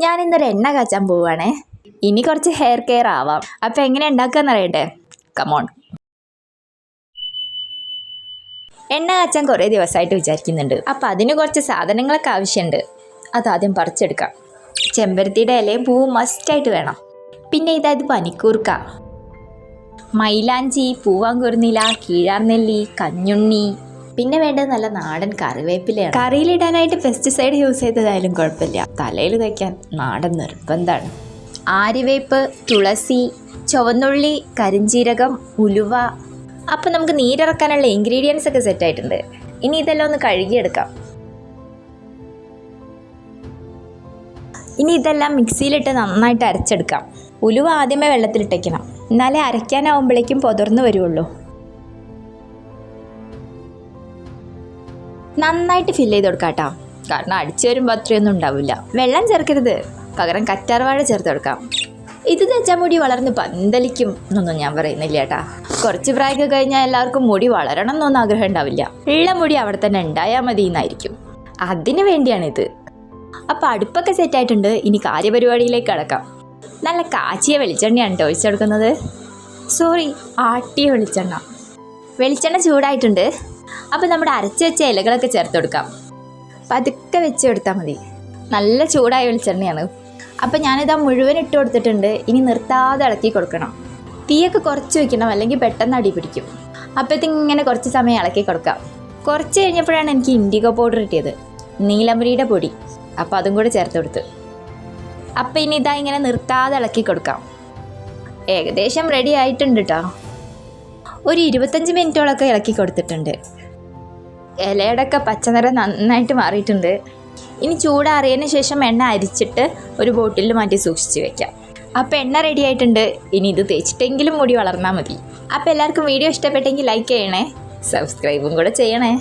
ഞാനിന്നൊരു എണ്ണ കാച്ചാൻ പോവുകയാണേ. ഇനി കുറച്ച് ഹെയർ കെയർ ആവാം. അപ്പോൾ എങ്ങനെ ഉണ്ടാക്കുകയെന്ന് അറിയട്ടെ? കമോൺ. എണ്ണ കാച്ചാൻ കുറേ ദിവസമായിട്ട് വിചാരിക്കുന്നുണ്ട്. അപ്പോൾ അതിന് കുറച്ച് സാധനങ്ങളൊക്കെ ആവശ്യമുണ്ട്. അതാദ്യം പറിച്ചെടുക്കാം. ചെമ്പരത്തിയുടെ ഇലയും പൂവും മസ്റ്റായിട്ട് വേണം. പിന്നെ ഇതായത് പനിക്കൂർക്ക, മൈലാഞ്ചി, പൂവാങ്കുരുന്നില, കീഴാർനെല്ലി, കഞ്ഞുണ്ണി. പിന്നെ വേണ്ടത് നല്ല നാടൻ കറിവേപ്പിലയാണ്. കറിയിലിടാനായിട്ട് പെസ്റ്റിസൈഡ് യൂസ് ചെയ്തതായാലും കുഴപ്പമില്ല. തലയിൽ തയ്ക്കാൻ നാടൻ നിർബന്ധമാണ്. ആര്യവേപ്പ്, തുളസി, ചുവന്നുള്ളി, കരിഞ്ജീരകം, ഉലുവ. അപ്പം നമുക്ക് നീരിറക്കാനുള്ള ഇൻഗ്രീഡിയൻസ് ഒക്കെ സെറ്റായിട്ടുണ്ട്. ഇനി ഇതെല്ലാം ഒന്ന് കഴുകിയെടുക്കാം. ഇനി ഇതെല്ലാം മിക്സിയിലിട്ട് നന്നായിട്ട് അരച്ചെടുക്കാം. ഉലുവ ആദ്യമേ വെള്ളത്തിലിട്ടേക്കണം, എന്നാലേ അരയ്ക്കാനാവുമ്പോഴേക്കും പൊതിർന്ന് വരുള്ളൂ. നന്നായിട്ട് ഫില്ല് ചെയ്ത് കൊടുക്കാം കേട്ടോ, കാരണം അടിച്ചു വരുമ്പോൾ അത്രയൊന്നും ഉണ്ടാവില്ല. വെള്ളം ചേർക്കരുത്, പകരം കറ്റാർവാഴ ചേർത്ത് കൊടുക്കാം. ഇത് തേച്ചാൽ മുടി വളർന്ന് പന്തലിക്കും എന്നൊന്നും ഞാൻ പറയുന്നില്ല കേട്ടാ. കുറച്ച് പ്രായമൊക്കെ കഴിഞ്ഞാൽ എല്ലാവർക്കും മുടി വളരണം എന്നൊന്നും ആഗ്രഹം ഉണ്ടാവില്ല. ഉള്ള മുടി അവിടെ തന്നെ ഉണ്ടായാൽ മതി എന്നായിരിക്കും. അതിന് വേണ്ടിയാണിത്. അപ്പോൾ അടുപ്പൊക്കെ സെറ്റായിട്ടുണ്ട്. ഇനി കാര്യപരിപാടിയിലേക്ക് കടക്കാം. നല്ല കാച്ചിയ വെളിച്ചെണ്ണയാണ് കേട്ടോ ഒഴിച്ചെടുക്കുന്നത്. സോറി, ആട്ടിയ വെളിച്ചെണ്ണ. വെളിച്ചെണ്ണ ചൂടായിട്ടുണ്ട്. അപ്പോൾ നമ്മുടെ അരച്ച് വെച്ച ഇലകളൊക്കെ ചേർത്ത് കൊടുക്കാം. പതുക്കെ വെച്ച് കൊടുത്താൽ മതി. നല്ല ചൂടായ വെളിച്ചെണ്ണയാണ്. അപ്പോൾ ഞാനിതാ മുഴുവൻ ഇട്ട് കൊടുത്തിട്ടുണ്ട്. ഇനി നിർത്താതെ ഇളക്കി കൊടുക്കണം. തീയൊക്കെ കുറച്ച് വയ്ക്കണം, അല്ലെങ്കിൽ പെട്ടെന്ന് അടി പിടിക്കും. അപ്പോഴത്തേക്ക് ഇങ്ങനെ കുറച്ച് സമയം ഇളക്കി കൊടുക്കാം. കുറച്ച് കഴിഞ്ഞപ്പോഴാണ് എനിക്ക് ഇൻഡിഗോ പൗഡർ കിട്ടിയത്, നീലമരിയുടെ പൊടി. അപ്പോൾ അതും കൂടെ ചേർത്ത് കൊടുത്ത്. അപ്പോൾ ഇനി ഇതാ ഇങ്ങനെ നിർത്താതെ ഇളക്കി കൊടുക്കാം. ഏകദേശം റെഡി ആയിട്ടുണ്ട് കേട്ടോ. ഒരു 25 മിനിറ്റോളൊക്കെ ഇളക്കി കൊടുത്തിട്ടുണ്ട്. ഇലയുടെ ഒക്കെ പച്ചനിറം നന്നായിട്ട് മാറിയിട്ടുണ്ട്. ഇനി ചൂടാറിയതിന് ശേഷം എണ്ണ അരിച്ചിട്ട് ഒരു ബോട്ടിലിൽ മാറ്റി സൂക്ഷിച്ച് വെക്കാം. അപ്പോൾ എണ്ണ റെഡി ആയിട്ടുണ്ട്. ഇനി ഇത് തേച്ചിട്ടെങ്കിലും മുടി വളർന്നാൽ മതി. അപ്പോൾ എല്ലാവർക്കും വീഡിയോ ഇഷ്ടപ്പെട്ടെങ്കിൽ ലൈക്ക് ചെയ്യണേ, സബ്സ്ക്രൈബും കൂടെ ചെയ്യണേ.